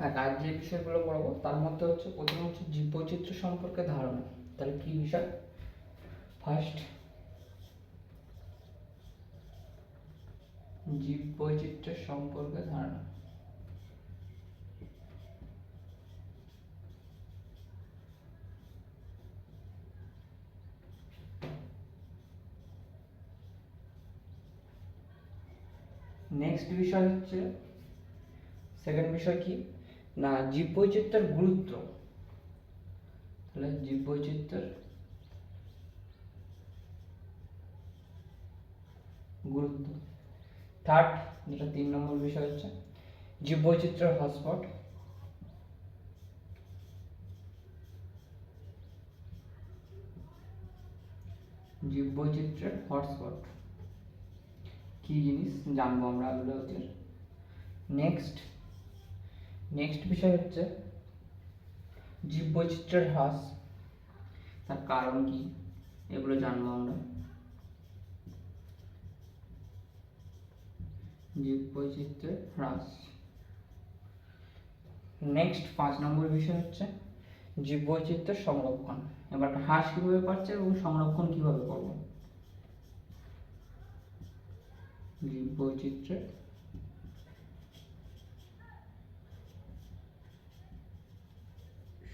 আর আজ যে বিষয়গুলো পড়াবো তার মধ্যে হচ্ছে প্রথম হচ্ছে জীববৈচিত্র্য সম্পর্কে ধারণা। তাহলে কি বিষয়? ফার্স্ট, জীববৈচিত্র্য সম্পর্কে ধারণা। নেক্সট বিষয় হচ্ছে সেকেন্ড বিষয় কি না জীববৈচিত্র্যের গুরুত্ব। তাহলে জীববৈচিত্র্যের গুরুত্ব। থার্ড, যেটা 3 নম্বর বিষয় হচ্ছে জীববৈচিত্র্যের হটস্পট। জীববৈচিত্র্যের হটস্পট কি জিনিস জানবো আমরা এগুলো হচ্ছে। নেক্সট বিষয় হচ্ছে জীববৈচিত্র্যের হ্রাস, তার কারণ কি এগুলো জানবো আমরা। জীববৈচিত্র্যের হ্রাস। নেক্সট 5 নম্বর বিষয় হচ্ছে জীববৈচিত্র্যের সংরক্ষণ। এবার হ্রাস কিভাবে পাচ্ছে এবং সংরক্ষণ কিভাবে করব। জীববৈচিত্র্যের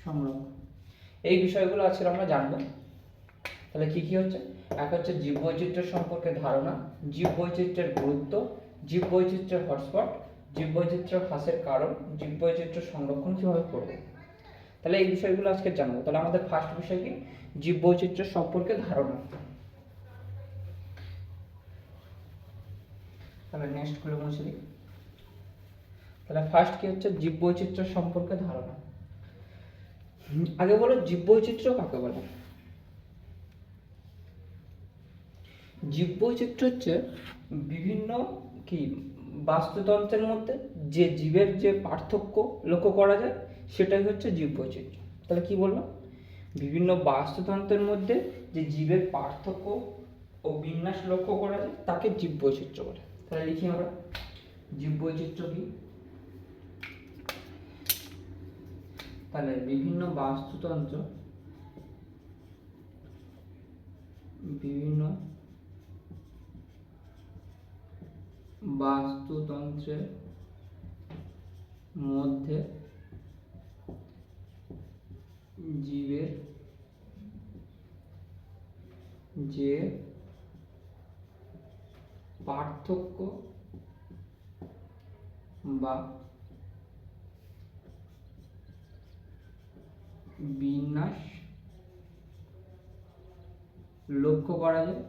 সংরক্ষণ, এই বিষয়গুলো আজকে আমরা জানবো। তাহলে কি কি হচ্ছে? এক হচ্ছে জীববৈচিত্র্য সম্পর্কে ধারণা, জীববৈচিত্র্যের গুরুত্ব, জীববৈচিত্র্যের হটস্পট, জীববৈচিত্র্য হ্রাসের কারণ, জীববৈচিত্র্য সংরক্ষণ কিভাবে করবে। তাহলে এই বিষয়গুলো আজকে জানবো। তাহলে আমাদের ফার্স্ট বিষয় কি জীববৈচিত্র্য সম্পর্কে ধারণা। তাহলে নেক্সট গুলো মুছে দিই। তাহলে ফার্স্ট কি হচ্ছে জীববৈচিত্র্য সম্পর্কে ধারণা। আগে বলো জীববৈচিত্র্য কাকে বলে। জীববৈচিত্র্য হচ্ছে বিভিন্ন কি বাস্তুতন্ত্রের মধ্যে যে জীবের যে পার্থক্য লক্ষ্য করা যায় সেটাই হচ্ছে জীববৈচিত্র্য। তাহলে কি বললাম? বিভিন্ন বাস্তুতন্ত্রের মধ্যে যে জীবের পার্থক্য ও বিন্যাস লক্ষ্য করা যায় তাকে জীববৈচিত্র্য বলে। তাহলে লিখি আমরা জীববৈচিত্র্য কি। তাহলে বিভিন্ন বাস্তুতন্ত্রের মধ্যে জীবের যে পার্থক্য বা বিন্যাস লক্ষ্য করা যায়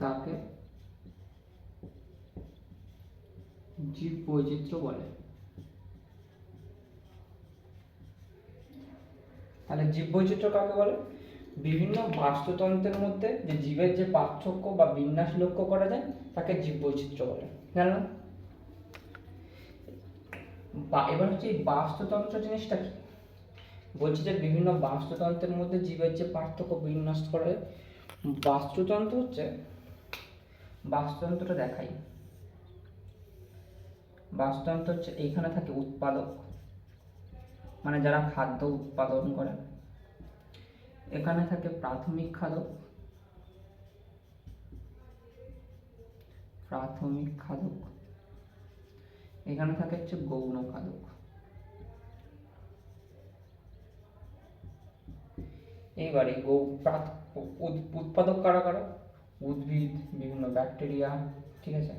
তাকে জীববৈচিত্র্য বলে। তাহলে জীববৈচিত্র্য কাকে বলে? বিভিন্ন বাস্তুতন্ত্রের মধ্যে যে জীবের যে পার্থক্য বা বিন্যাস লক্ষ্য করা যায় তাকে জীববৈচিত্র্য বলে। জানলাম। এবার হচ্ছে এই বাস্তুতন্ত্র জিনিসটা কি বলছি, যে বিভিন্ন বাস্তুতন্ত্রের মধ্যে জীবের যে পার্থক্য বিন্যাস করা যায়। বাস্তুতন্ত্রটা দেখাই। বাস্তুতন্ত্র হচ্ছে এইখানে থাকে উৎপাদক, মানে যারা খাদ্য উৎপাদন করে। এখানে থাকে প্রাথমিক খাদক, এখানে থাকে হচ্ছে গৌণ খাদক। এইবারে উৎপাদক কারা কারা? উদ্ভিদ, বিভিন্ন ব্যাকটেরিয়া, ঠিক আছে।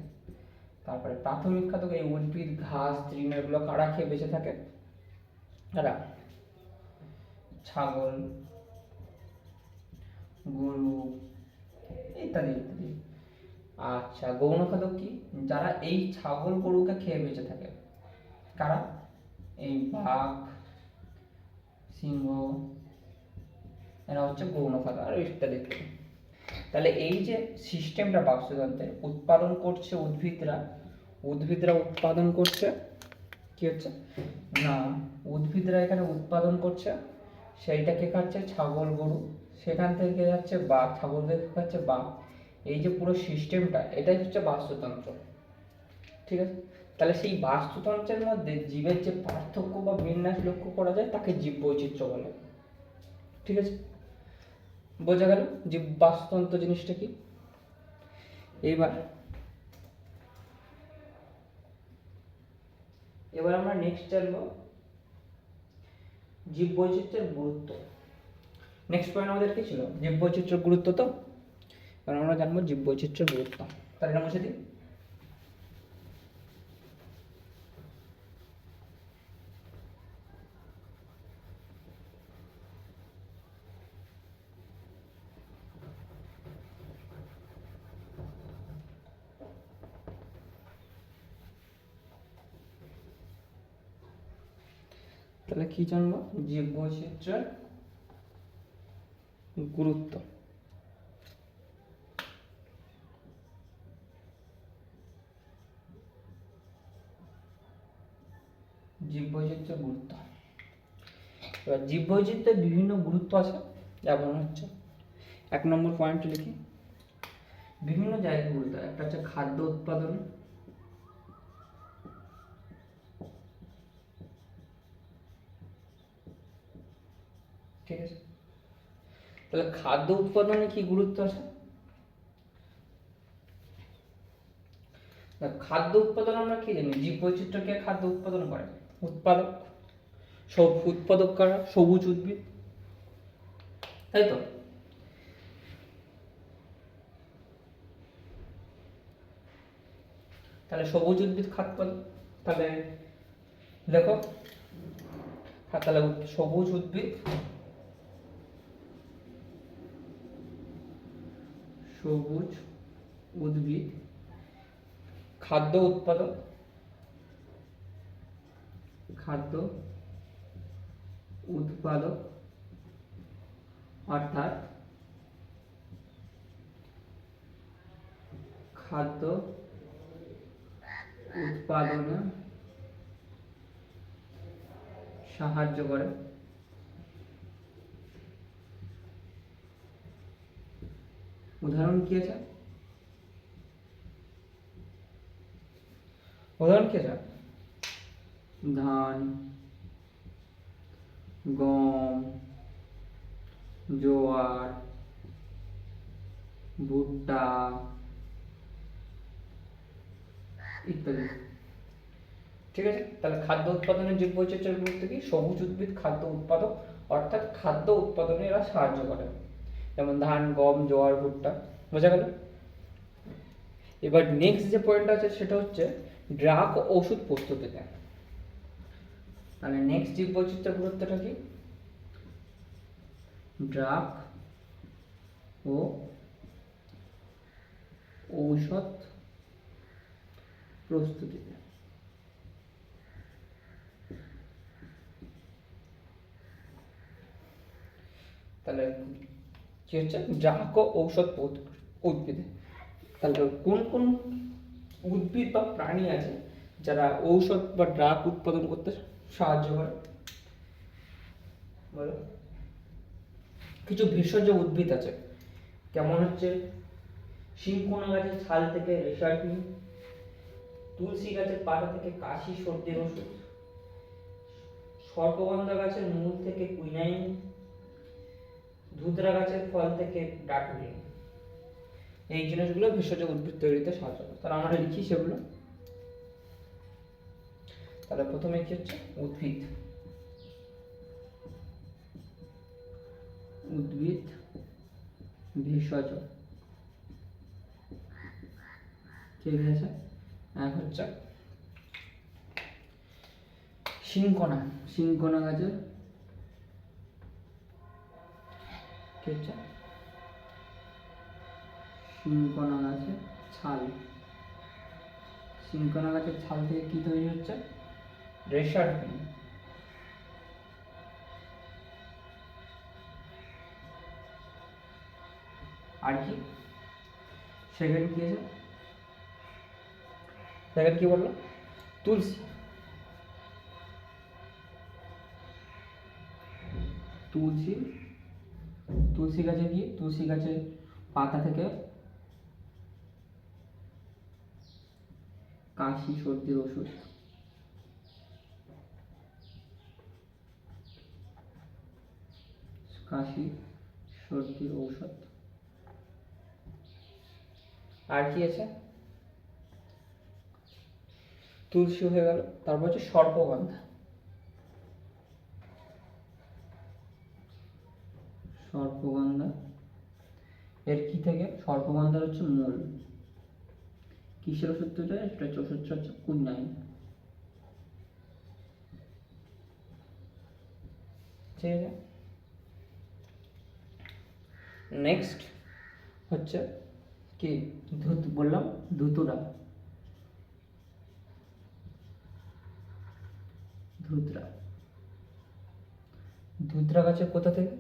তারপরে প্রাথমিক খাদক, এই উদ্ভিদ, ঘাস, তৃণ এগুলো কারা খেয়ে বেঁচে থাকে? কারা? ছাগল, গরু ইত্যাদি ইত্যাদি। আচ্ছা, গৌণ খাদক কি? যারা এই ছাগল গরুকে খেয়ে বেঁচে থাকে। কারা? এই বাঘ, সিংহ, এরা হচ্ছে গৌণ খাদক, আর ইত্যাদি ইত্যাদি। তাহলে এই যে সিস্টেমটা বাস্তুতন্ত্রের উৎপাদন করছে উদ্ভিদরা উৎপাদন করছে কি হচ্ছে না উদ্ভিদরা এখানে উৎপাদন করছে, সেইটাকে খাচ্ছে ছাগল গরু, সেখান থেকে যাচ্ছে বাঘ, ছাগল থেকে খাচ্ছে বাঘ। এই যে পুরো সিস্টেমটা এটাই হচ্ছে বাস্তুতন্ত্র, ঠিক ঠিক আছে? তাহলে সেই বাস্তুতন্ত্রের মধ্যে জীবের যে পার্থক্য বা বিন্যাস লক্ষ্য করা যায় তাকে জীব বৈচিত্র্য বলে। ঠিক আছে, বোঝা গেল জীব বাস্তুতন্ত্র জিনিসটা কি? এবার আমরা নেক্সট জানবো জীব বৈচিত্র্যের গুরুত্ব। নেক্সট পয়েন্ট আমাদের কি ছিল? জীব বৈচিত্র্যের গুরুত্ব। তো কারণ আমরা জানবো জীব বৈচিত্র্যের গুরুত্ব। তাহলে এটা মুছে দিই। তাহলে কি জানবো? জীব বৈচিত্র্যের গুরুত্ব। জীব বৈচিত্র্যের গুরুত্ব। এবার জীব বৈচিত্র্যের বিভিন্ন গুরুত্ব আছে, যেমন হচ্ছে 1 নম্বর পয়েন্ট লিখি, বিভিন্ন জায়গায় গুরুত্ব। একটা হচ্ছে খাদ্য উৎপাদন, ঠিক আছে? তাহলে খাদ্য উৎপাদনে কি গুরুত্ব আছে? খাদ্য উৎপাদন আমরা কি জানি? জীব বৈচিত্র্যকে খাদ্য উৎপাদন করে উৎপাদক। সব উৎপাদক কারা? সবুজ উদ্ভিদ, তাই তো? তাহলে সবুজ উদ্ভিদ খাদ্য, তাহলে দেখো, তাহলে সবুজ উদ্ভিদ, সবুজ উদ্ভিদ খাদ্য উৎপাদক, খাদ্য উৎপাদক, অর্থাৎ খাদ্য উৎপাদনে সাহায্য করে। উদাহরণ কি আছে? উদাহরণ কি আছে? ধান, গম, জোয়ার, ভুট্টা ইত্যাদি। ঠিক আছে, তাহলে খাদ্য উৎপাদনের জীব বৈচিত্র্যের গুরুত্ব কি? সবুজ উদ্ভিদ খাদ্য উৎপাদক, অর্থাৎ খাদ্য উৎপাদনে এরা সাহায্য করে, যেমন ধান, গম, জোয়ার, ভুট্টা। বোঝা গেল? এবার নেক্সট যে পয়েন্ট আছে সেটা হচ্ছে ড্রাগ ও ওষুধ প্রস্তুতিতে। তাহলে নেক্সট জীব বৈচিত্র্যের গুরুত্বটা কি? ড্রাগ ও ঔষধ প্রস্তুতিতে। তাহলে কি হচ্ছে? ড্রাগ ও ঔষধ উদ্ভিদে। তাহলে কোন কোন উদ্ভিদ বা প্রাণী আছে যারা ঔষধ বা ড্রাগ উৎপাদন করতে সাহায্য করে? বলো। কিছু ভেষজ উদ্ভিদ আছে, কেমন হচ্ছে শিংকোনা গাছের ছাল থেকে রেশারপিন, তুলসী গাছের পাতা থেকে কাশি সর্দির ওষুধ, সর্পগন্ধা গাছের মূল থেকে কুইনাইন, ধুতরা গাছের ফল থেকে ডাটুলিন। এই জিনিসগুলো ভেষজ উদ্ভিদ তৈরিতে সাহায্য করে। তাহলে আমরা লিখি সেগুলো। তাহলে প্রথমে কি হচ্ছে? উদ্ভিদ, উদ্ভিদ ভেষজ, ঠিক আছে? এক হচ্ছে শিংকোনা, শিংকোনা গাছের কি হচ্ছে? শিংকোনা গাছের ছাল, শিংকোনা গাছের ছাল থেকে কি তৈরি হচ্ছে? রেশারপিন। আর কি? সেকেন্ড কি আছে? সেকেন্ড কি বললো? তুলসী, তুলসী, তুলসী গাছে কি? তুলসী গাছের পাতা থেকে কাশি সর্দির ওষুধ, কাশি সর্দির ঔষধ। আর কি আছে? তুলসী হয়ে গেল। তারপর হচ্ছে সর্পগন্ধা। সর্পগন্ধা এর কি থেকে? সর্পগন্ধার হচ্ছে মূল। কিসের ওষুধ তৈরি হয়? সেটা ওষুধটা হচ্ছে কুইনাইন। ঠিক আছে, নেক্সট হচ্ছে কি বললাম? ধুতুরা। ধুতরা, ধুতরা গাছের কোথা থেকে?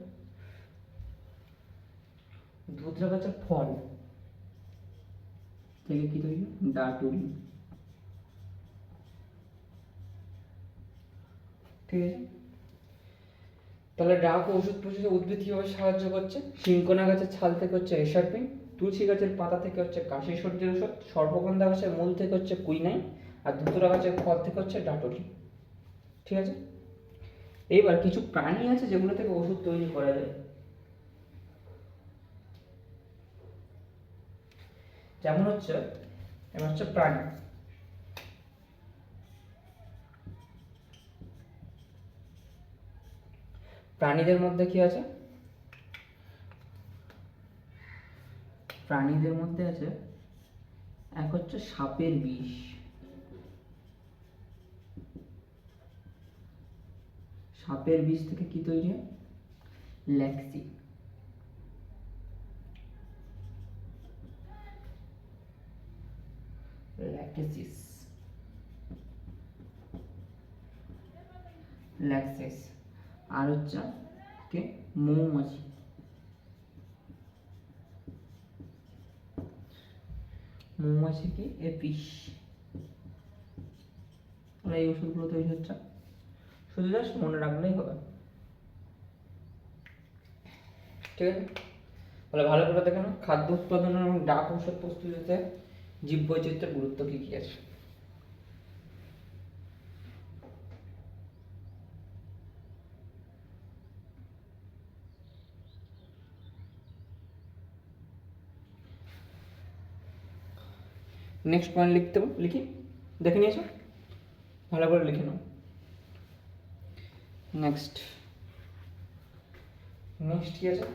ধুতরা গাছের ফল থেকে কি তৈরি? ডাটুরি। ঠিক আছে, তাহলে ডাক ওষুধ প্রসেসে উদ্ভিদ কিভাবে সাহায্য করছে? সিনকোনা গাছের ছাল থেকে হচ্ছে রেসারপিন, তুলসী গাছের পাতা থেকে হচ্ছে কাশি সর্দির ওষুধ, সর্পগন্ধা গাছের মূল থেকে হচ্ছে কুইনাইন, আর ধুতুরা গাছের ফল থেকে হচ্ছে ডাটুরি। ঠিক আছে, এইবার কিছু প্রাণী আছে যেগুলো থেকে ওষুধ তৈরি করা যায়। যেমন হচ্ছে, এবার হচ্ছে প্রাণী। প্রাণীদের মধ্যে কি আছে? প্রাণীদের মধ্যে আছে এক হচ্ছে সাপের বিষ। সাপের বিষ থেকে কি তৈরি হয়? ল্যাক্সি। ল্যাক্সিস, ল্যাক্সিস। আর হচ্ছে কি? মৌমাছি। মৌমাছি কি? এপিস। এই ওষুধগুলো তৈরি হচ্ছে, শুধু জাস্ট মনে রাখলেই হবে। ঠিক আছে, তাহলে ভালো করে দেখে নাও খাদ্য উৎপাদন এবং ডাক ঔষধ প্রস্তুতিতে জীববৈচিত্র্যের গুরুত্ব কি কি আছে। নেক্সট পয়েন্ট লিখতে লিখি, দেখে নিয়েছো? ভালো করে লিখে নাও। নেক্সট নেক্সট কি আছে?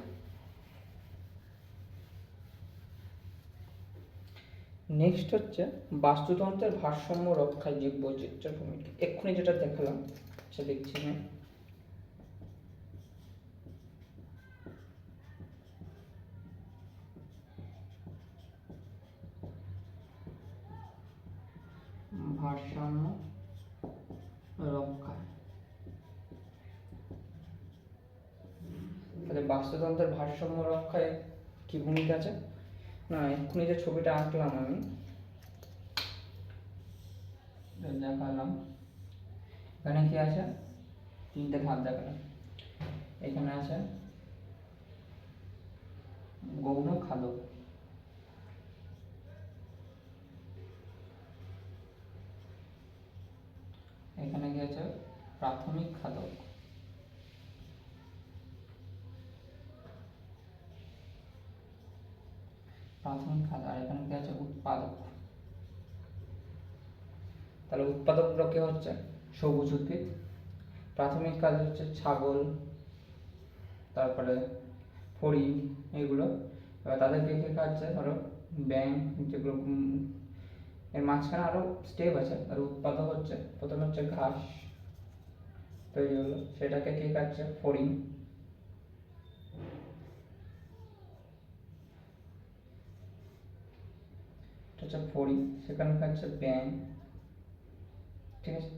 নেক্সট হচ্ছে বাস্তুতন্ত্রের ভারসাম্য রক্ষায় জীববৈচিত্র্যের ভূমিকা। এক্ষুনি যেটা দেখালাম সেটা দেখছি না। ভারসাম্য রক্ষা, তাহলে বাস্তুতন্ত্রের ভারসাম্য রক্ষায় কি ভূমিকা আছে? না, এক্ষুনি যে ছবিটা আঁকলাম আমি, দেখালাম, এখানে কি আছে? তিনটে ধাপ দেখালাম। এখানে আছে গৌণ খাদক, এখানে কি আছে? প্রাথমিক খাদক, প্রাথমিক খাদক। আর এখানে কি আছে? উৎপাদক। তাহলে উৎপাদকগুলো কে হচ্ছে? সবুজ উদ্ভিদ। প্রাথমিক কাজ হচ্ছে ছাগল, তারপরে হরিণ, এগুলো। এবার তাদেরকে কে খাচ্ছে? ধরো ব্যাঙ, যেগুলো এর মাঝখানে আরো স্টেপ আছে। আর উৎপাদক হচ্ছে প্রথমে হচ্ছে ঘাস তৈরি হলো, সেটাকে কে খাচ্ছে? হরিণ। হচ্ছে হরিণ, সেখানে খাচ্ছে ব্যাঙ। ঠিক আছে,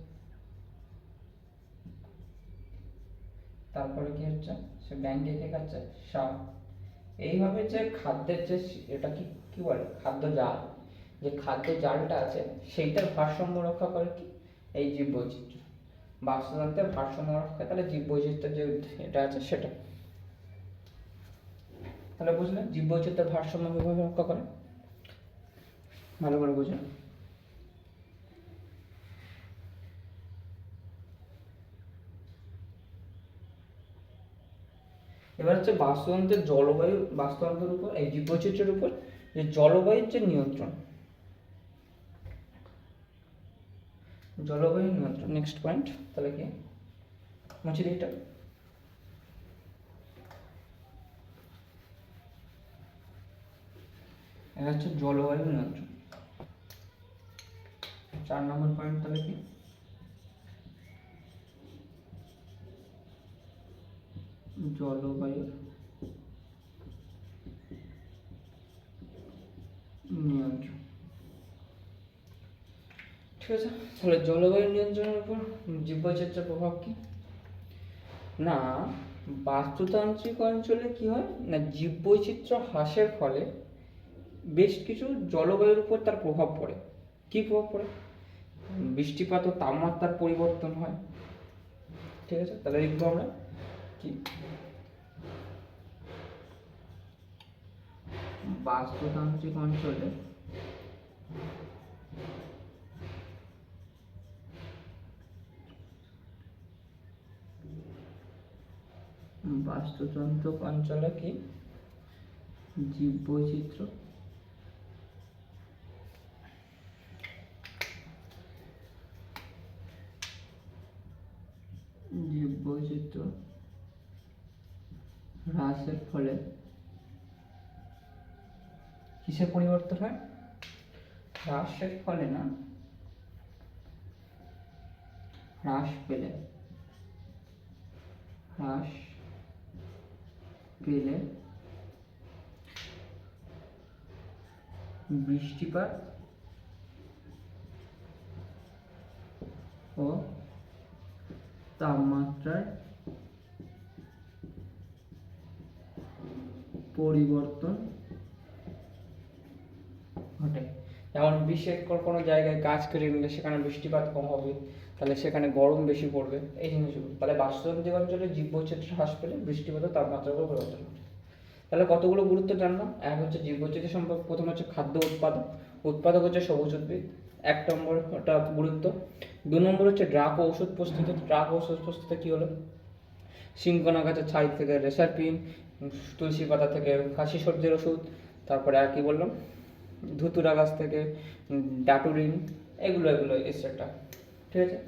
তারপরে কি হচ্ছে? সে ব্যাঙকে কে খাচ্ছে? সাপ। এইভাবে যে খাদ্যের যে এটা কি কি বলে? খাদ্য জাল, যে খাদ্য জালটা আছে সেইটার ভারসাম্য রক্ষা করে কি? এই জীববৈচিত্র্য। বাস্তুতন্ত্রের ভারসাম্য রক্ষা, তাহলে জীববৈচিত্র্যের যে এটা আছে সেটা। তাহলে বুঝলে জীববৈচিত্র্যের ভারসাম্য কিভাবে রক্ষা করে? ভালো করে বুঝে। এবার হচ্ছে বাস্তুতন্ত্রের জলবায়ু, বাস্তুতন্ত্রের উপর এই জীববৈচিত্র্যের উপর যে জলবায়ুর যে নিয়ন্ত্রণ, জলবায়ু নিয়ন্ত্রণ নেক্সট পয়েন্ট। তাহলে কি মুছে দিই এটা। এটা হচ্ছে জলবায়ু নিয়ন্ত্রণ। 4 নম্বর পয়েন্ট তাহলে কি জলবায়ু নিয়ন্ত্রণ। ঠিক আছে, তাহলে জলবায়ু নিয়ন্ত্রণের উপর জীববৈচিত্র্যের প্রভাব কি না, বাস্তুতান্ত্রিক অঞ্চলে কি হয় না, জীববৈচিত্র্য হ্রাসের ফলে বেশ কিছু জলবায়ুর উপর তার প্রভাব পড়ে। কি প্রভাব পড়ে? বৃষ্টিপাত ও তাপমাত্রার পরিবর্তন হয়। ঠিক আছে, তাহলে লিখবো আমরা কি বাস্তুতান্ত্রিক অঞ্চলে বাস্তুতান্ত্রিক অঞ্চলে কি জীববৈচিত্র্য জীববৈচিত্র্য হ্রাসের ফলে কিসের পরিবর্তন হয়? হ্রাসের ফলে না, হ্রাস পেলে বৃষ্টিপাত ও তাপমাত্রার পরিবর্তন ঘটে। যেমন বিশেষ কোনো জায়গায় গাছ কেটে নিলে সেখানে বৃষ্টিপাত কম হবে, তাহলে সেখানে গরম বেশি পড়বে, এই জিনিসগুলো। তাহলে বাস্তুতান্ত্রিক অঞ্চলে জীববৈচিত্র্য হ্রাস পেলে বৃষ্টিপাত ও তাপমাত্রার উপর পরিবর্তন ঘটে। তাহলে কতগুলো গুরুত্ব জানলাম। এক হচ্ছে জীববৈচিত্র্য সম্পর্কে, প্রথম হচ্ছে খাদ্য উৎপাদক, উৎপাদক হচ্ছে সবুজ উদ্ভিদ, 1 নম্বর ওটা গুরুত্ব। 2 নম্বর হচ্ছে ড্রাগ ও ওষুধ প্রস্তুতি। ড্রাগ ও ওষুধ প্রস্তুতি কী হলো? সিংকোনা গাছের ছাই থেকে রেসারপিন, তুলসী পাতা থেকে কাশি সর্দির ওষুধ, তারপরে আর কি বললাম, ধুতুরা গাছ থেকে ডাটুরিন, এগুলো এক্সেট্রা। ঠিক আছে,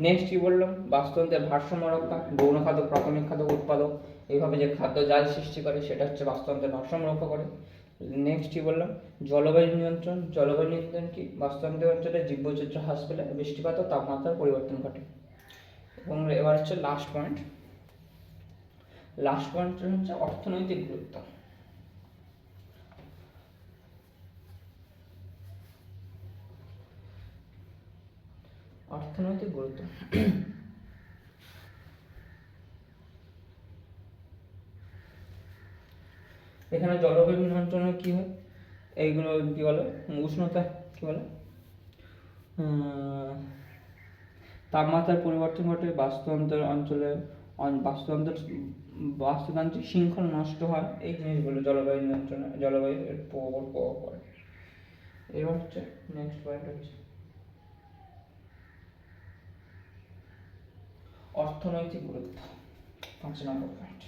নেক্সট কী বললাম, বাস্তুতন্ত্রের ভারসাম্য রক্ষা, গৌণ খাদ্য, প্রাথমিক খাদ্য, উৎপাদক, এইভাবে যে খাদ্য জাল সৃষ্টি করে সেটা হচ্ছে বাস্তুতন্ত্রের ভারসাম্য রক্ষা করে। নেক্সট কী বললাম, জলবায়ু নিয়ন্ত্রণ। জলবায়ু নিয়ন্ত্রণ কি? বাস্তুতন্ত্রের অঞ্চলে জীববৈচিত্র্য হ্রাস পেলে বৃষ্টিপাত ও তাপমাত্রার পরিবর্তন ঘটে। এবং এবার হচ্ছে লাস্ট পয়েন্ট হচ্ছে অর্থনৈতিক গুরুত্ব। অর্থনৈতিক গুরুত্ব এখানে জলবায়ু নিয়ন্ত্রণে কি হয়, এইগুলো কি বলে, উষ্ণতা কি বলে, তাপমাত্রার পরিবর্তন ঘটে, বাস্তুতান্ত্রিক শৃঙ্খল নষ্ট হয়, এই জিনিসগুলো জলবায়ু নিয়ন্ত্রণে, জলবায়ুর প্রভাব পড়ে। এবার হচ্ছে নেক্সট পয়েন্ট হচ্ছে অর্থনৈতিক গুরুত্ব। 5 নম্বর পয়েন্ট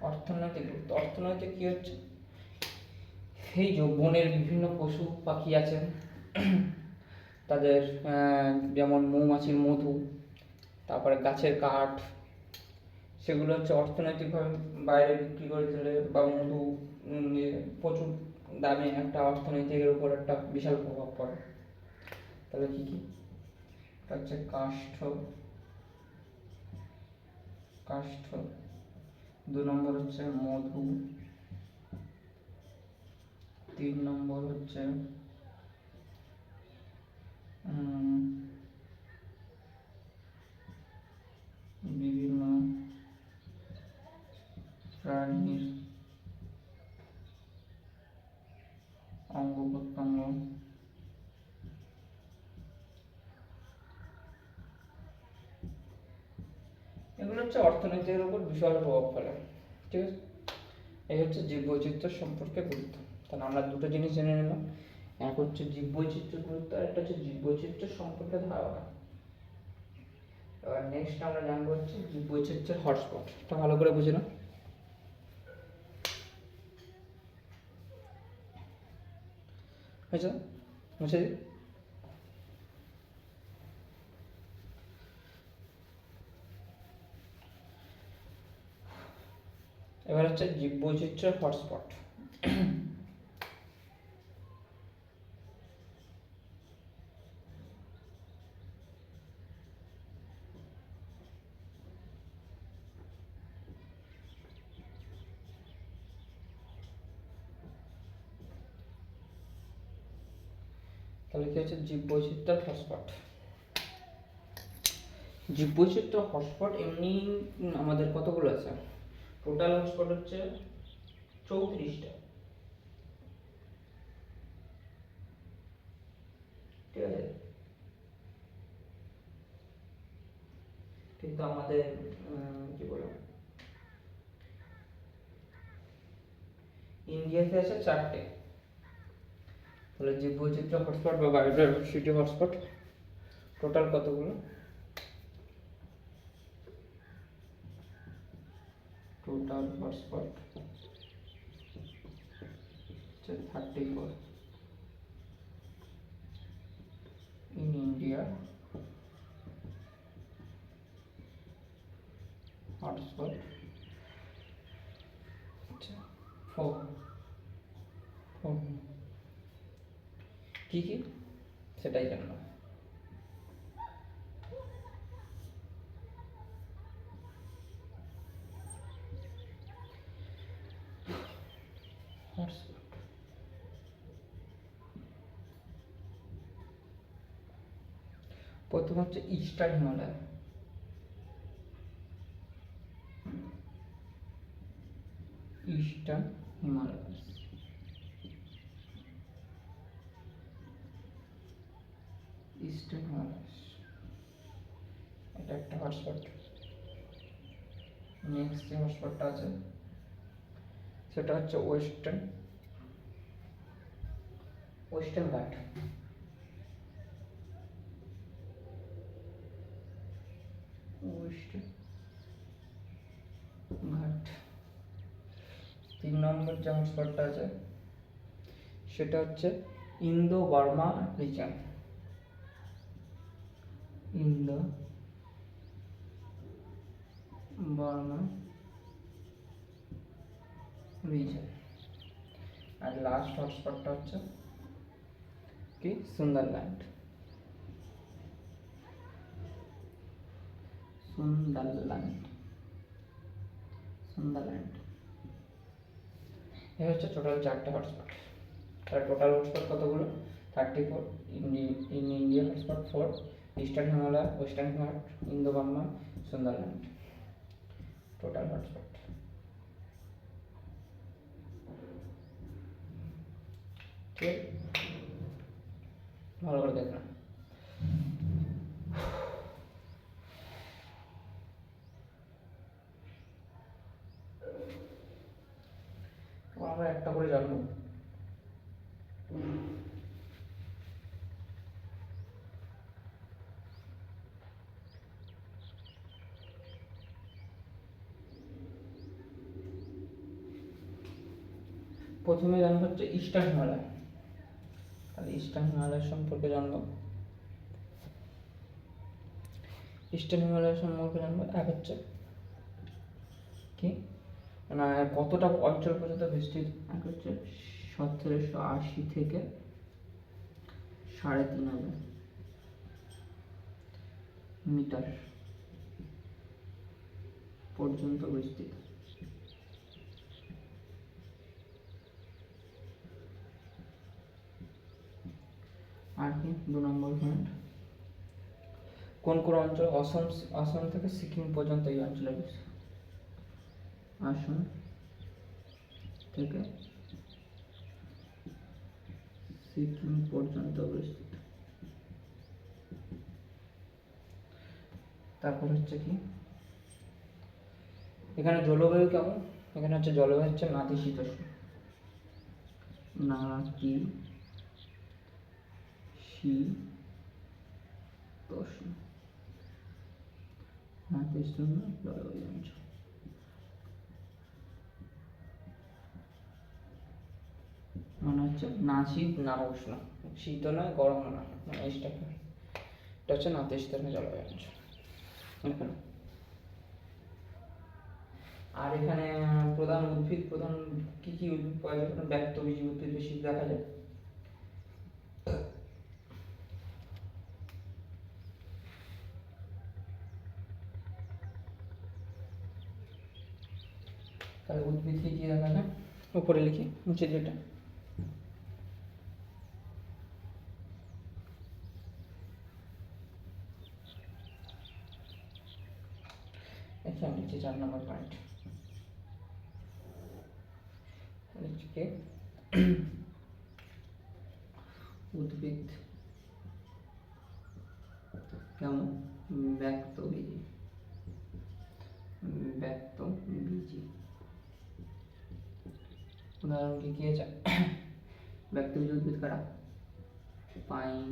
অর্থনৈতিক গুরুত্ব। অর্থনৈতিক কি হচ্ছে, এই যে বনের বিভিন্ন পশু পাখি আছে তাদের যেমন মৌমাছির মধু, তারপরে গাছের কাঠ, সেগুলো হচ্ছে অর্থনৈতিকভাবে বাইরে বিক্রি করে দিলে বা মধু প্রচুর দামে একটা অর্থনৈতিকের উপর একটা বিশাল প্রভাব পড়ে। তাহলে কি কি হচ্ছে, কাষ্ঠ, 2 নম্বর হচ্ছে মধু, 3 নম্বর হচ্ছে বিভিন্ন প্রাণীর অঙ্গ প্রত্যঙ্গ, এগুলো হচ্ছে অর্থনীতির উপর বিশাল প্রভাব ফেলে। ঠিক আছে, এই হচ্ছে জীববৈচিত্র্য সম্পর্কে গুরুত্ব। তাহলে আমরা দুটো জিনিস জেনে নিলাম, এক হচ্ছে জীববৈচিত্র্যের গুরুত্ব, আর একটা হচ্ছে জীববৈচিত্র্য সম্পর্কে ধারণা। এবার নেক্সট আমরা জানবো হচ্ছে জীববৈচিত্র্যের হটস্পট। এটা ভালো করে বুঝে নাও। হয়েছে, বুঝে দিই। এবার হচ্ছে জীববৈচিত্র্যের হটস্পট। তাহলে কি হচ্ছে জীববৈচিত্র্যের হটস্পট? জীববৈচিত্র্য হটস্পট এমনি আমাদের কতগুলো আছে? টোটাল হটস্পট হচ্ছে 34টা। ঠিক আছে, কিন্তু আমাদের কি বলবো, ইন্ডিয়াতে আছে 4টে। তাহলে জীববৈচিত্র্য হটস্পট বা বায়োডাইভার্সিটি হটস্পট টোটাল কতগুলো? টোটাল হটস্পট হচ্ছে 34 in India. Hotspot four কি কি সেটাই জানলাম। প্রথম হচ্ছে eastern Himalaya. Eastern Himalaya, eastern Himalaya, এটা একটা হটস্পট। নেক্সট যে হটস্পটটা আছে সেটা হচ্ছে ওয়েস্টার্ন ঘাট। ওয়েস্টার্ন ঘাট। 3 নম্বর যে হটস্পটটা আছে সেটা হচ্ছে Indo Burma region. Indo Burma region. আর লাস্ট হটস্পটটা হচ্ছে কি সুন্দরল্যান্ড। সুন্দরল্যান্ড এই হচ্ছে টোটাল 4টে হটস্পট। তাহলে টোটাল হটস্পট কতগুলো? 34। In India hotspot 4, eastern Himalaya, western ghat, Indo Burma, Sundaland. Total hotspot. ঠিক, ভালো করে দেখলাম। আমরা একটা করে জানবো। প্রথমে জানবো হচ্ছে ইস্টার্ন হিমালয়। তাহলে ইস্টার্ন হিমালয় সম্পর্কে জানবো। ইস্টার্ন হিমালয় সম্পর্কে জানবো। এক হচ্ছে কি না কতটা অঞ্চল পর্যন্ত বিস্তৃত? এক হচ্ছে 1780 থেকে 3500 মিটার পর্যন্ত বিস্তৃত। আর কি 2 নম্বর পয়েন্ট, কোন কোন অঞ্চল? আসাম থেকে সিকিম পর্যন্ত এই অঞ্চলের বিস্তৃত। আসাম থেকে সিকিম পর্যন্ত বিস্তৃত। তারপর হচ্ছে কি এখানে জলবায়ু কেমন? এখানে হচ্ছে জলবায়ু হচ্ছে নাতিশীতোষ্ণ, নাতিশীতোষ্ণ, নাতিশীতোষ্ণ জলবায়ু অঞ্চল। মানে হচ্ছে না শীত না উষ্ণ, শীতও নয় গরমও না, মানে এটা হচ্ছে নাতিশীতোষ্ণ জলবায়ু অঞ্চল এখানে। আর এখানে প্রধান উদ্ভিদ, প্রধান কি কি উদ্ভিদ পাওয়া যায়? ব্যক্তবীজী উদ্ভিদ বেশি দেখা যায়। তাহলে উদ্ভিদ কি কি দেখা যায় উপরে লিখি, নিচে যেটা এখানে নিচে 4 নম্বর পয়েন্ট লিখে উদ্ভিদ কেমন? ব্যক্তবীজী, ব্যক্তবীজী। উদাহরণ কি কি আছে? ব্যক্তবীজী উদ্ভিদ কারা? পাইন,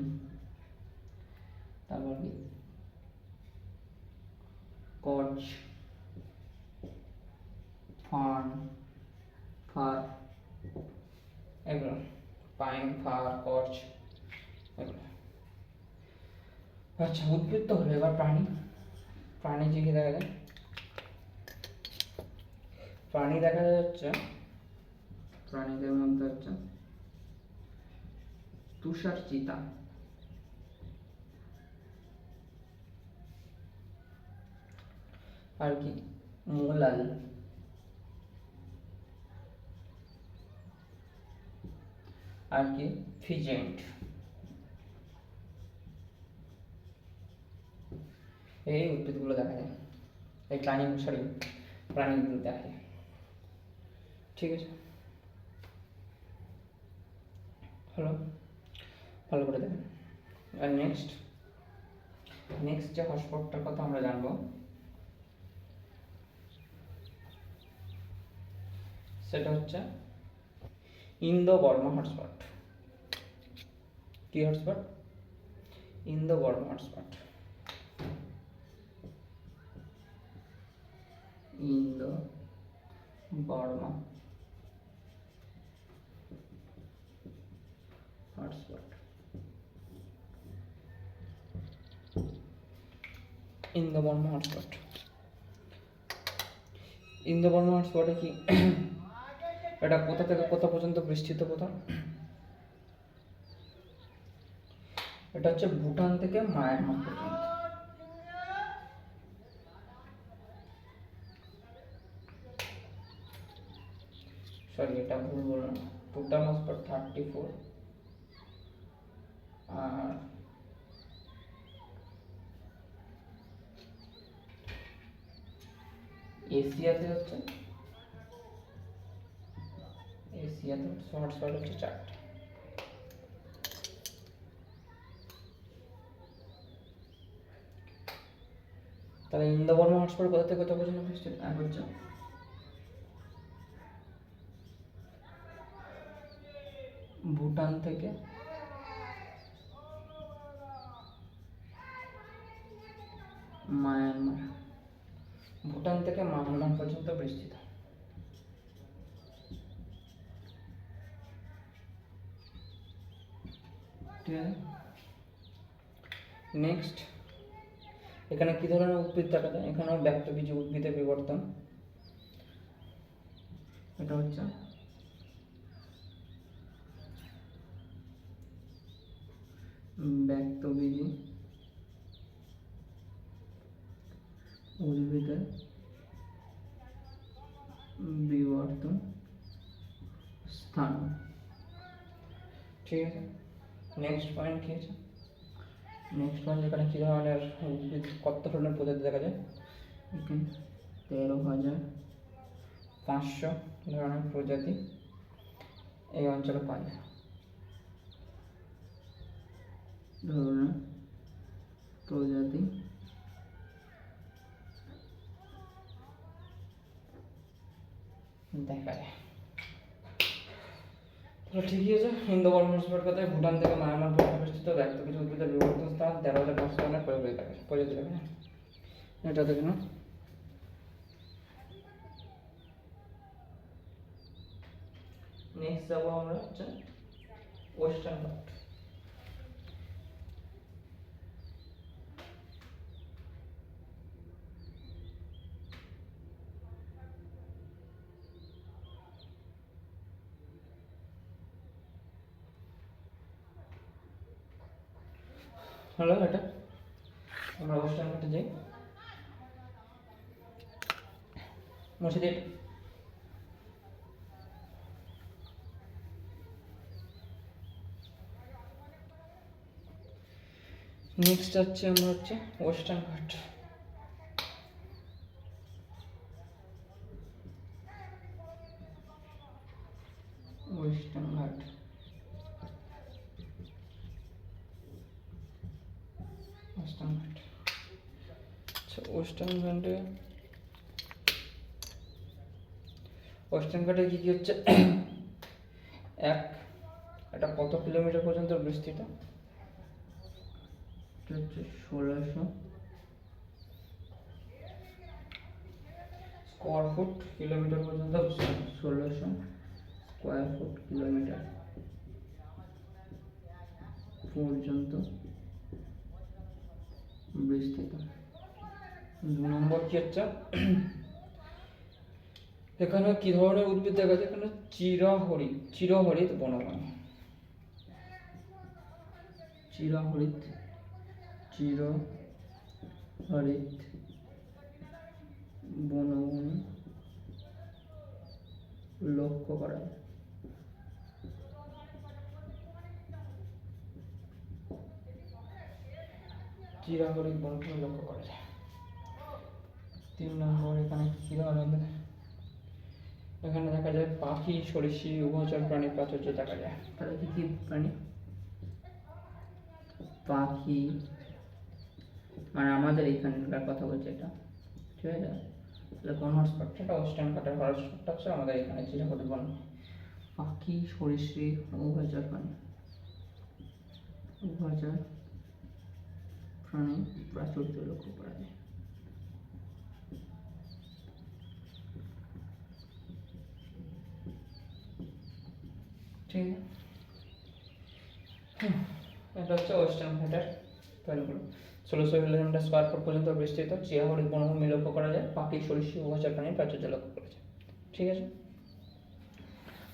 তারপর কি কর্চ, ফার্ন, ফার, এগুলো পাইন, ফার, কর্চ এগুলো। আচ্ছা উদ্ভিদ তো হলো, এবার প্রাণী। প্রাণী কি কি দেখা যায়? প্রাণী দেখা যাচ্ছে, প্রাণীদের মধ্যে হচ্ছে তুষার চিতা, আর কি মোলাল, আর কি ফিজেন্ট। এই উদ্ভিদগুলো দেখা যায়, এই প্রাণীগুলো দেখা যায়। ঠিক আছে, ভালো করে দেখেন। আর নেক্সট যে হটস্পটটার কথা আমরা জানবো সেটা হচ্ছে ইন্দো বর্মা হটস্পট। কি হটস্পট? Indo Burma hotspot. Indo Burma hotspot, Indo Burma hotspot. Indo Burma হটস্পটে কি এটা কোথা থেকে কোথা পর্যন্ত বিস্তৃত? কোথা? এটা হচ্ছে ভুটান থেকে মায়ানমার পর্যন্ত। সরি এটা ভুল বললাম, টোটাল হটস্পট 34, আর এশিয়াতে হচ্ছে হটস্পট হচ্ছে 4টে। তাহলে ইন্দো বর্মা হটস্পট কোথা থেকে কোথা পর্যন্ত বিস্তৃত? হচ্ছে ভুটান থেকে মায়ানমার, ভুটান থেকে মায়ানমার পর্যন্ত বিস্তৃত। ঠিক আছে, নেক্সট এখানে কি ধরনের উদ্ভিদ দেখা যায়? এখানেও ব্যক্তবীজী উদ্ভিদের বিবর্তন। এটা হচ্ছে ব্যক্তবীজী উদ্ভিদের বিবর্তন স্থান। ঠিক আছে, নেক্সট পয়েন্ট কি আছে? নেক্সট পয়েন্ট এখানে কী ধরনের উদ্ভিদ, কত ধরনের প্রজাতি দেখা যায়? এখানে 13,500 ধরনের প্রজাতি এই অঞ্চলে পাওয়া যায়। ধরনের প্রজাতি দেখা যায়। তো ঠিকই আছে। হিন্দু বর্মস্পট কথায় ভুটান থেকে মায়ানমার পর্যন্ত বিস্তৃত ব্যক্ত কিছু উদ্ভিদের বিবর্তন স্থান 13,500 প্রজাতি থাকে না, এটা দেখে না। নেক্সট যাবো আমরা হচ্ছে ওয়েস্টার্ন ঘাট। হলো এটা, আমরা ওয়েস্টার্ন ঘাটে যাই। মুছে দিই। নেক্সট যাচ্ছি আমরা হচ্ছে ওয়েস্টার্ন ঘাট। ওয়েস্টার্ন ঘাট, ওয়েস্টার্ন ঘাট। আচ্ছা, ওয়েস্টার্ন ঘাটে কী কী হচ্ছে? এটা কত কিলোমিটার পর্যন্ত বিস্তৃত? এটা হচ্ছে 1600 স্কোয়ার ফুট কিলোমিটার পর্যন্ত, 1600 স্কোয়ার ফুট কিলোমিটার পর্যন্ত বিস্তৃত। 2 নম্বর কি হচ্ছে? এখানে কি ধরনের উদ্ভিদ দেখা যায়? এখানে চিরহরিত বনভূমি, চিরহরিত বনভূমি লক্ষ্য করা যায়। চিরহরিত বনভূমি লক্ষ্য করা যায়। 3 নম্বর, এখানে কি ধরনের? এখানে দেখা যায় পাখি, সরীসৃপ, উভচর প্রাণী প্রাচুর্য দেখা যায়। তাহলে কি কি প্রাণী? পাখি, মানে আমাদের এখানকার কথা বলছে এটা, ঠিক আছে? তাহলে কোন হটস্পট? এটা ওয়েস্টার্ন ঘাটের হটস্পটটা হচ্ছে আমাদের এখানে চিরহরিত বন। পাখি, সরীসৃপ, উভচর প্রাণী প্রাচুর্য লক্ষ্য করা যায়। ঠিক আছে, এটা হচ্ছে ওয়েস্টার্ন ঘাটের পয়েন্টগুলো। 1600 কিলোমিটার স্কোয়ার ফুট পর্যন্ত বিস্তৃত চিরহরিত বনভূমি লক্ষ্য করা যায়। পাখি, সরীসৃপ, উভচর প্রাণী প্রাচুর্য লক্ষ্য করা যায়। ঠিক আছে,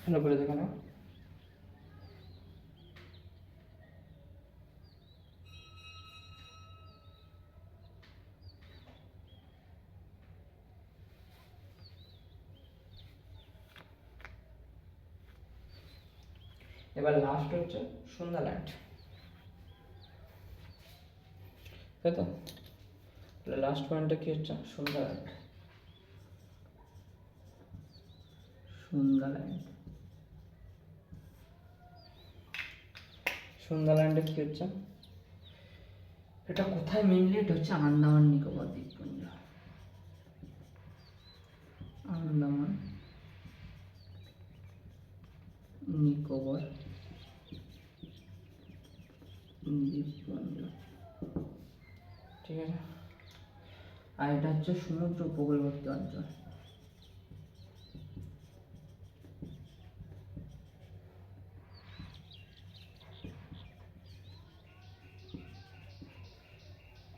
ভালো করে দেখে নাও। এবার লাস্ট হচ্ছে সুন্দরল্যান্ড, তাই তো? তাহলে লাস্ট পয়েন্টটা কি হচ্ছে? সুন্দরল্যান্ড। সুন্দরল্যান্ডে কি হচ্ছে? এটা কোথায় মেইনলি? এটা হচ্ছে আন্দামান নিকোবর দ্বীপপুঞ্জ। আন্দামান নিকোবর দ্বীপপুঞ্জ, ঠিক আছে? আর এটা হচ্ছে সমুদ্র উপকূলবর্তী অঞ্চল।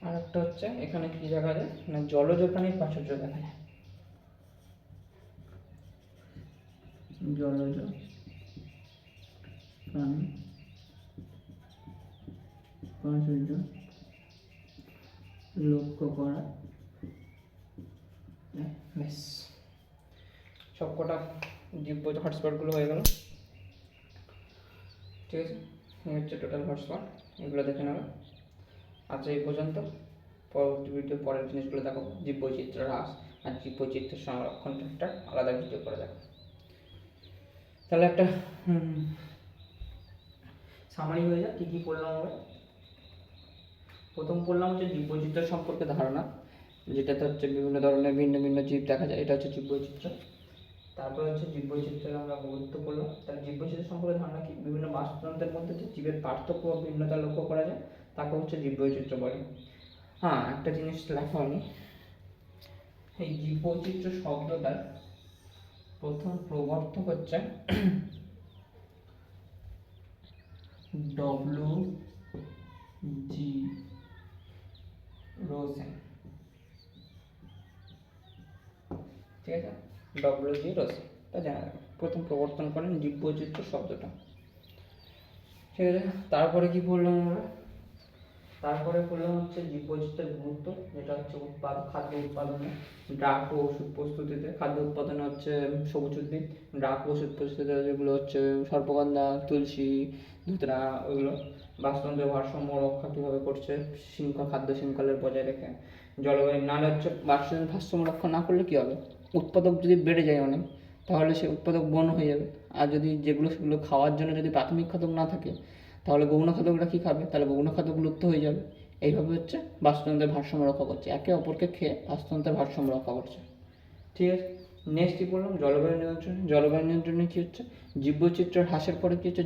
আর একটা হচ্ছে এখানে কি দেখা যায় না, জলজ প্রাণীর প্রাচুর্য দেখা যায়। জলজ প্রাণী প্রাচুর্য লক্ষ্য করা, ব্যাস সবকটা জীব হটস্পটগুলো হয়ে গেল। ঠিক আছে, এই হচ্ছে টোটাল হটস্পট, এগুলো দেখে নেবে। আচ্ছা, এই পর্যন্ত। পরবর্তী ভিডিও পরের জিনিসগুলো দেখো, জীববৈচিত্র্য হ্রাস আর জীববৈচিত্র্য সংরক্ষণ একটা আলাদা ভিডিও করে দেখো। তাহলে একটা সামারি হয়ে যায়, কী কী পড়লাম আমরা। প্রথম পড়লাম হচ্ছে জীববৈচিত্র্য সম্পর্কে ধারণা, যেটাতে হচ্ছে বিভিন্ন ধরনের ভিন্ন ভিন্ন জীব দেখা যায়, এটা হচ্ছে জীববৈচিত্র্য। তারপর হচ্ছে জীববৈচিত্র্যের আমরা গুরুত্ব করলাম। তাহলে জীববৈচিত্র্য সম্পর্কে ধারণা কি? বিভিন্ন বাস্তুতন্ত্রের মধ্যে যে জীবের পার্থক্য বা ভিন্নতা লক্ষ্য করা যায় তাকে হচ্ছে জীববৈচিত্র্য বলে। হ্যাঁ, একটা জিনিস লেখা হয়নি, এই জীববৈচিত্র্য শব্দটার প্রথম প্রবর্তক হচ্ছে W.G. রোসেন। ঠিক আছে, W.G. রোসেন তা জানা যাবে, প্রথম প্রবর্তন করেন জীববৈচিত্র্য শব্দটা। ঠিক আছে, তারপরে কি পড়লাম আমরা? তারপরে পড়লাম হচ্ছে জীববৈচিত্র্যের গুরুত্ব, যেটা হচ্ছে খাদ্য উৎপাদনে, ড্রাগ ও ওষুধ প্রস্তুতিতে। খাদ্য উৎপাদনে হচ্ছে সবুজ উদ্ভিদ, ড্রাগ ওষুধ প্রস্তুতিতে যেগুলো হচ্ছে সর্পগন্ধা, তুলসী, ধুতরা, ওগুলো। বাস্তুতন্ত্রের ভারসাম্য রক্ষা কীভাবে করছে? খাদ্য শৃঙ্খলের বজায় রেখে। জলবায়ু নাহলে হচ্ছে বাস্তুতন্ত্রের ভারসাম্য রক্ষা না করলে কী হবে? উৎপাদক যদি বেড়ে যায় অনেক, তাহলে সে উৎপাদক বন হয়ে যাবে। আর যদি সেগুলো খাওয়ার জন্য যদি প্রাথমিক খাদ্য না থাকে, তাহলে গৌণ খাদ্যগুলো কী খাবে? তাহলে গৌণ খাদ্য লুপ্ত হয়ে যাবে। এইভাবে হচ্ছে বাস্তুতন্ত্রের ভারসাম্য রক্ষা করছে, একে অপরকে খেয়ে বাস্তুতন্ত্রের ভারসাম্য রক্ষা করছে। ঠিক আছে, নেক্সট কী বললাম? জলবায়ু নিয়ন্ত্রণ। জলবায়ু নিয়ন্ত্রণে কী হচ্ছে? জীববৈচিত্র্যের হ্রাসের পরে কী হচ্ছে?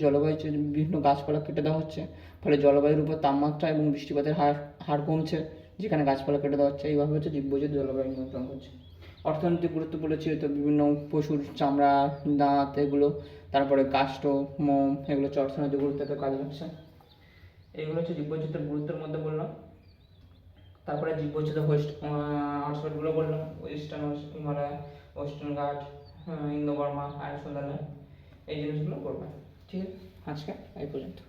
বিভিন্ন গাছপালা কেটে দেওয়া হচ্ছে, ফলে জলবায়ুর উপর তাপমাত্রা এবং বৃষ্টিপাতের হার কমছে, যেখানে গাছপালা কেটে দেওয়া হচ্ছে। এইভাবে হচ্ছে জীববৈচিত্র্য জলবায়ু নিয়ন্ত্রণ করছে। অর্থনৈতিক গুরুত্ব বলেছি, তো বিভিন্ন পশুর চামড়া, দাঁত, এগুলো, তারপরে কাষ্ঠ, মোম, এগুলো হচ্ছে অর্থনৈতিক গুরুত্বের কাজে লাগছে। এইগুলো হচ্ছে জীববৈচিত্র্যের গুরুত্বের মধ্যে বললাম। তারপরে জীববৈচিত্র্য হটস্পটগুলো বললাম, western Himalaya, western ghat, Indo Varma, Iceland, এই জিনিসগুলো করবেন। ঠিক আছে, আজকে এই পর্যন্ত।